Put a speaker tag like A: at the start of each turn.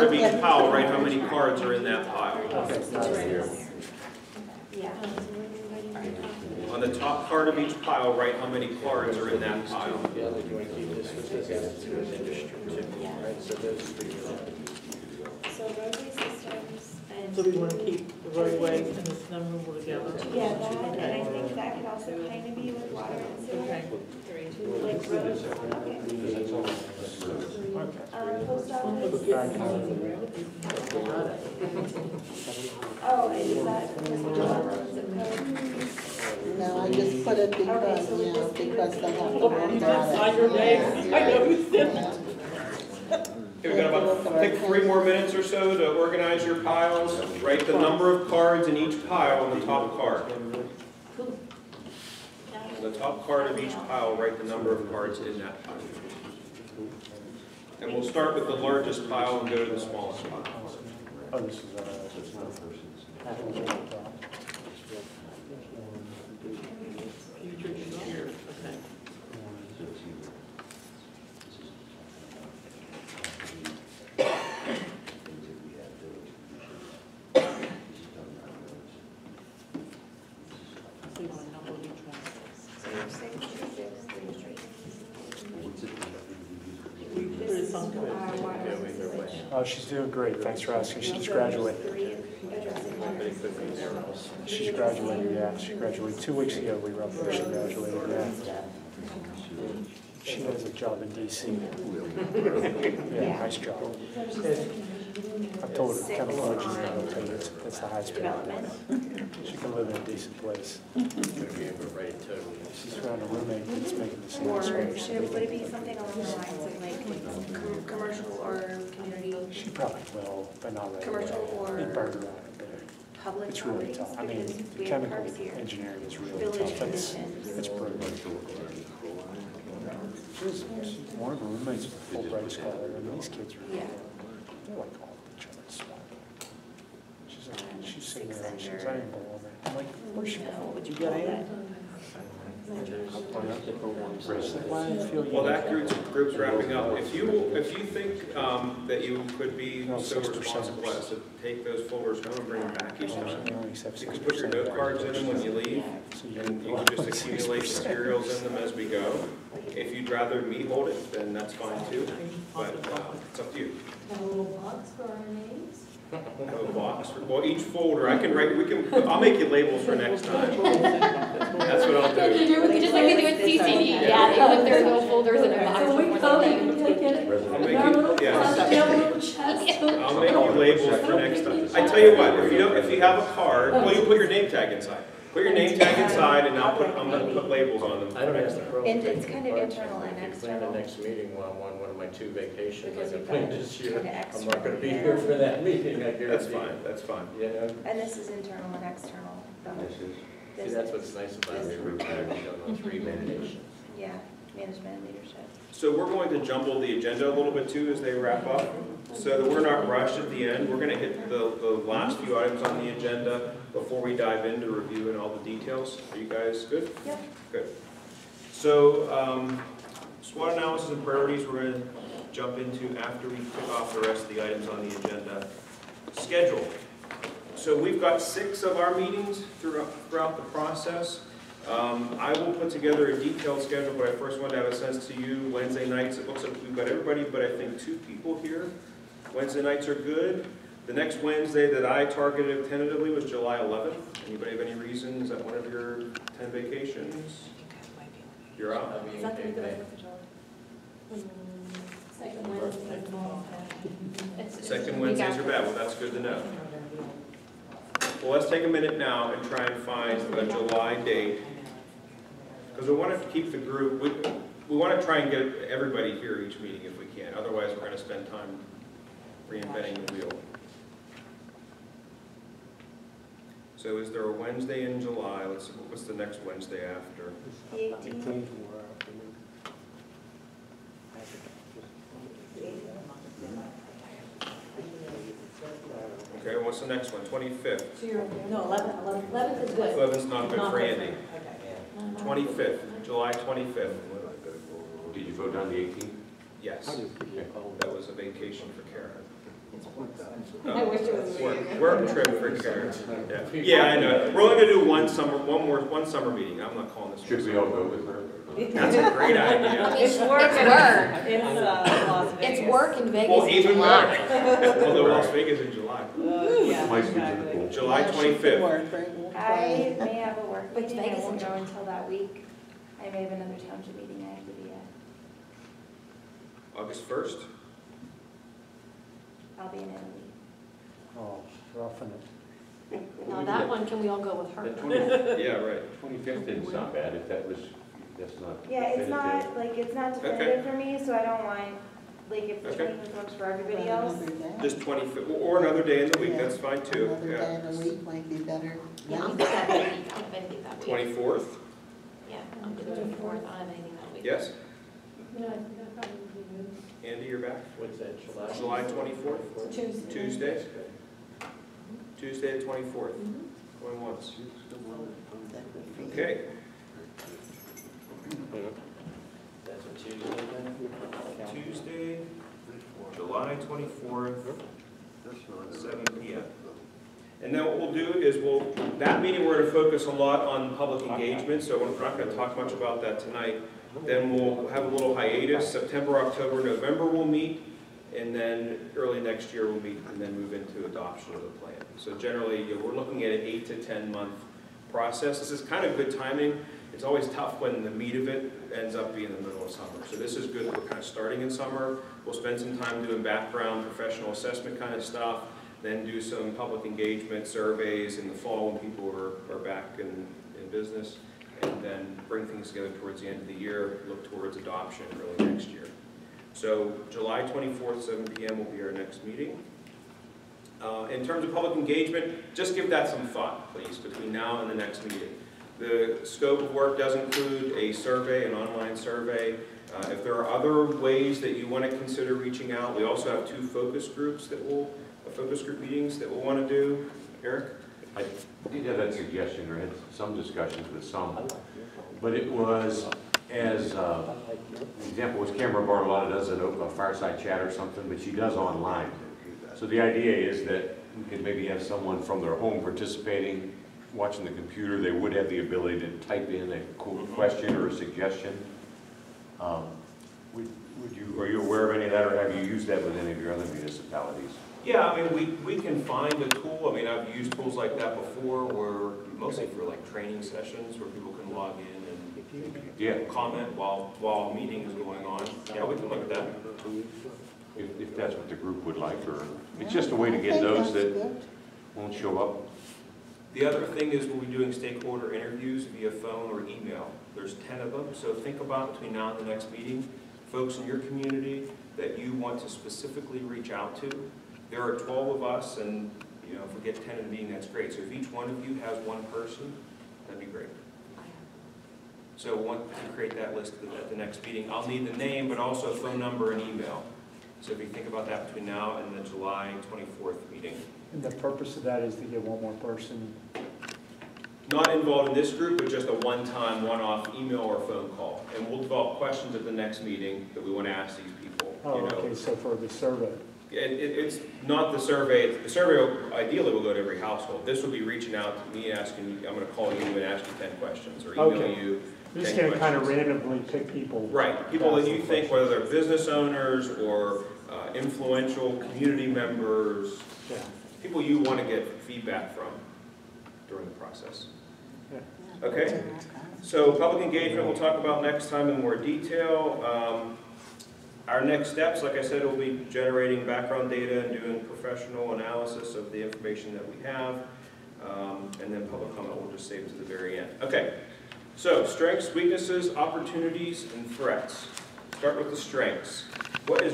A: of each pile, write how many cards are in that pile. On the top card of each pile, write how many cards are in that pile.
B: So roadway systems and.
C: So we want to keep the roadway and the snow removal together?
B: Yeah, that, and I think that could also kind of be with water and sewer.
C: Okay.
B: Like roads, okay. Post office. Oh, and is that, zip code?
D: No, I just put it because,
B: Okay, so we just do
D: because they have to
C: Oh,
D: work
C: you
D: on
C: just sign
D: it.
C: your name. I know who's in it.
A: Okay, we've got about, take 3 more minutes or so to organize your piles. Write the number of cards in each pile on the top card. On the top card of each pile, write the number of cards in that pile. And we'll start with the largest pile and go to the smallest pile.
E: Oh, this is she's doing great. Thanks for asking. She just graduated. She's graduated, yeah. She graduated 2 weeks ago. We were up there. She graduated, yeah. She has a job in D.C. Yeah, nice job. I told her chemical engineering, I'll tell you, that's the highest paid. She can live in a decent place. She's found a roommate that's making the same
B: Or
E: as her.
B: would it be something along the lines of like commercial or community,
E: She probably will, but not right away.
B: commercial or
E: It'd burn her out a bit.
B: public
E: It's really
B: properties?
E: tough. I mean,
B: Because we have
E: chemical
B: parks here.
E: engineering is really
B: Village
E: tough.
B: conditions.
E: It's brutal. One of her roommates was a Fulbright scholar, and these kids are,
B: Yeah.
E: they're like all each other's smart. She's sitting there, and she's saying, I'm like, where's she going?
C: Would you get in?
E: Why do you feel
A: Well, that group's wrapping up. If you think that you could be
E: No,
A: so
E: 6%.
A: responsible as to take those folders home and bring them back each time,
E: They only accept
A: you can put your
E: 6%.
A: note cards in them when you leave,
E: So
A: and you can just accumulate materials in them as we go. If you'd rather me hold it, then that's fine too, but it's up to you.
F: Have a little box for our names?
A: Have a box, well, each folder, I can write, I'll make you labels for next time. That's what I'll do.
G: Just like they do at CCD, yeah, they put their little folders in their box.
F: So we come and take it.
A: I'll make you, yeah.
F: We have a little chest.
A: I'll make you labels for next time. I tell you what, if you have a card, well, you put your name tag inside. Put your name tag inside, and I'm gonna put labels on them.
H: I don't have the problem.
B: And it's kind of internal and
H: Plan
B: external.
H: the next meeting while I'm on one of my 2 vacations
B: Because
H: like I
B: we've
H: planned
B: got
H: this year.
B: kinda
H: I'm not gonna be
B: external
H: here
B: there.
H: for that meeting, I guarantee.
A: That's fine, that's fine.
H: You know?
B: And this is internal and external.
H: See, that's what's nice about it, we're retired, we don't know 3 mandations.
B: Yeah, management and leadership.
A: So we're going to jumble the agenda a little bit too as they wrap up, so that we're not rushed at the end. We're gonna hit the last few items on the agenda before we dive into reviewing all the details. Are you guys good?
B: Yeah.
A: Good. So, SWOT analysis and priorities we're gonna jump into after we pick off the rest of the items on the agenda. Schedule. So we've got 6 of our meetings throughout the process. I will put together a detailed schedule, but I first wanted to have a sense to you. Wednesday nights, it looks like we've got everybody, but I think 2 people here. Wednesday nights are good. The next Wednesday that I targeted tentatively was July 11th. Anybody have any reason? Is that one of your 10 vacations? You're out?
H: I'll be in Cape May.
F: Second Wednesday of the month.
A: Second Wednesdays are bad. Well, that's good to know. Well, let's take a minute now and try and find a July date, because we want to keep the group, we want to try and get everybody here each meeting if we can. Otherwise, we're going to spend time reinventing the wheel. So is there a Wednesday in July? Let's see, what's the next Wednesday after?
B: The 18th.
A: Okay, what's the next one? 25th.
F: So you're, no, 11th is good.
A: 11th's not good for Andy.
F: Okay.
A: 25th, July 25th.
I: Did you vote down the 18th?
A: Yes. That was a vacation for Karen.
F: I wish it was me.
A: Work trip for Karen. Yeah, I know. We're only gonna do one summer meeting. I'm not calling this.
I: Should we all go with her?
A: That's a great idea.
G: It's work. It's work.
B: It's Las Vegas.
G: It's work in Vegas
A: Well,
G: in
A: even
G: July.
A: better. Although Las Vegas in July.
B: Yeah,
I: Might be to the
B: exactly.
I: pool.
A: July
D: Yeah, she
A: 25th.
D: can work, right? We'll
B: I
D: try.
B: may have a work
G: But
B: meeting, I
G: Vegas
B: won't
G: is-
B: go until that week. I may have another township meeting I have to be at.
A: August 1st?
B: I'll be in Italy.
E: Oh, roughing it.
G: Now that one, can we all go with her?
I: The 20
A: Yeah, right.
I: 25th didn't sound bad, if that was, that's not.
B: Yeah, it's
I: definitive.
B: not, like, it's not definitive for me, so I don't want, like, if the
A: Okay.
B: 25th works for everybody else.
D: Another day.
A: Just 25th, or another day in the week,
D: Yeah.
A: that's fine too.
D: Another
A: Yeah.
D: day in a week might be better.
G: Yeah, I'm good that week. I'm good that week.
A: 24th,
G: Yeah, I'm good the 24th. I don't have anything that week.
A: yes? Andy, you're back?
H: What's that, July?
A: July 24th?
G: Tuesday.
A: Tuesday? Tuesday the 24th. Going once. Okay.
H: That's a Tuesday then?
A: Tuesday, July 24th, 7 p.m. And then what we'll do is that meeting we're going to focus a lot on public engagement, so we're not going to talk much about that tonight. Then we'll have a little hiatus, September, October, November we'll meet, and then early next year we'll meet and then move into adoption of the plan. So generally, we're looking at an 8 to 10 month process. This is kind of good timing. It's always tough when the meat of it ends up being in the middle of summer. So this is good that we're kind of starting in summer. We'll spend some time doing background, professional assessment kind of stuff, then do some public engagement surveys in the fall when people are back in business, and then bring things together towards the end of the year, look towards adoption early next year. So July 24th, 7 p.m. will be our next meeting. In terms of public engagement, just give that some thought, please, between now and the next meeting. The scope of work does include a survey, an online survey. If there are other ways that you want to consider reaching out, we also have 2 focus group meetings that we'll want to do. Eric?
I: I did have that suggestion, or had some discussions with some, but it was, as, an example was Camera Bartolotta does a fireside chat or something, but she does online. So the idea is that we could maybe have someone from their home participating, watching the computer. They would have the ability to type in a question or a suggestion. Are you aware of any of that, or have you used that with any of your other municipalities?
A: Yeah, I mean, we can find a tool. I mean, I've used tools like that before, where mostly for like training sessions where people can log in and comment while a meeting is going on. Yeah, we can look at that.
I: If that's what the group would like, or it's just a way to get those that won't show up.
A: The other thing is we'll be doing stakeholder interviews via phone or email. There's 10 of them, so think about between now and the next meeting, folks in your community that you want to specifically reach out to. There are 12 of us, and if we get 10 in the meeting, that's great. So if each one of you has one person, that'd be great. So we want to create that list at the next meeting. I'll need the name, but also a phone number and email. So if you think about that between now and the July 24th meeting.
E: And the purpose of that is to get one more person.
A: Not involved in this group, but just a one-time, one-off email or phone call. And we'll develop questions at the next meeting that we want to ask these people.
E: Oh, okay, so for the survey.
A: It's not the survey. The survey ideally will go to every household. This will be reaching out to me, asking you, I'm going to call you and ask you 10 questions, or email
E: Okay.
A: you.
E: You're just
A: 10
E: going to kind of
A: questions.
E: randomly pick people.
A: Right, people that you think, whether they're business owners or influential community members,
E: Yeah.
A: people you want to get feedback from during the process.
E: Yeah.
A: Okay, so public engagement we'll talk about next time in more detail. Our next steps, like I said, will be generating background data and doing professional analysis of the information that we have. And then public comment we'll just save to the very end. Okay, so strengths, weaknesses, opportunities, and threats. Start with the strengths. What is